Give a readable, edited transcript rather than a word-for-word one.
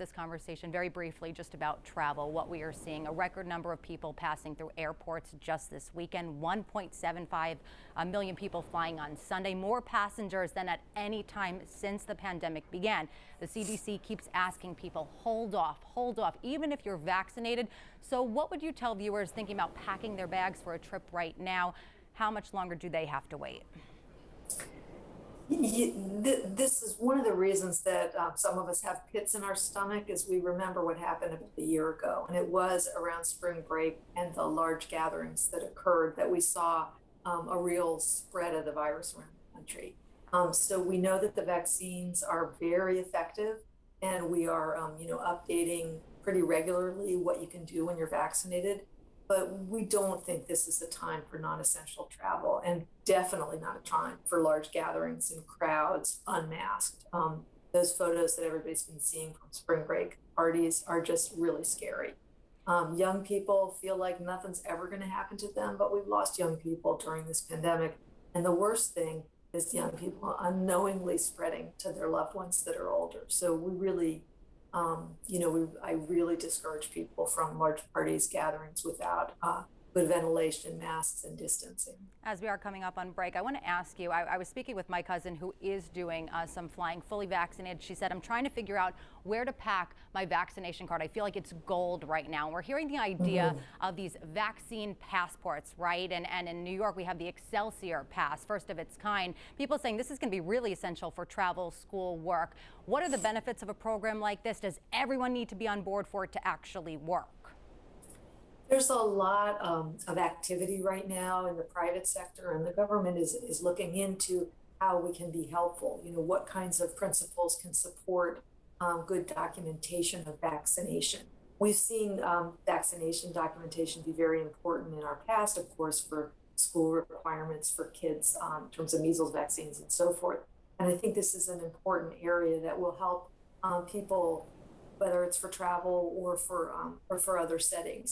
this conversation very briefly just about travel, what we are seeing. A record number of people passing through airports just this weekend, 1.75 million people flying on Sunday, more passengers than at any time since the pandemic began. The CDC keeps asking people, hold off, even if you're vaccinated. So what would you tell viewers thinking about packing their bags for a trip right now? How much longer do they have to wait? This is one of the reasons that some of us have pits in our stomach as we remember what happened about a year ago. And it was around spring break and the large gatherings that occurred that we saw a real spread of the virus around the country. So we know that the vaccines are very effective, and we are, updating pretty regularly what you can do when you're vaccinated. But we don't think this is a time for non-essential travel, and definitely not a time for large gatherings and crowds unmasked. Those photos that everybody's been seeing from spring break parties are just really scary. Young people feel like nothing's ever going to happen to them, but we've lost young people during this pandemic. And the worst thing is young people unknowingly spreading to their loved ones that are older. So we really I really discourage people from large parties, gatherings without good ventilation, masks, and distancing. As we are coming up on break, I want to ask you, I was speaking with my cousin who is doing some flying, fully vaccinated. She said, I'm trying to figure out where to pack my vaccination card. I feel like it's gold right now. We're hearing the idea of these vaccine passports, right? And in New York, we have the Excelsior Pass, first of its kind. People saying this is going to be really essential for travel, school, work. What are the benefits of a program like this? Does everyone need to be on board for it to actually work? There's a lot of activity right now in the private sector, and the government is looking into how we can be helpful. What kinds of principles can support good documentation of vaccination. We've seen vaccination documentation be very important in our past, of course, for school requirements for kids in terms of measles vaccines and so forth. And I think this is an important area that will help people, whether it's for travel or for other settings.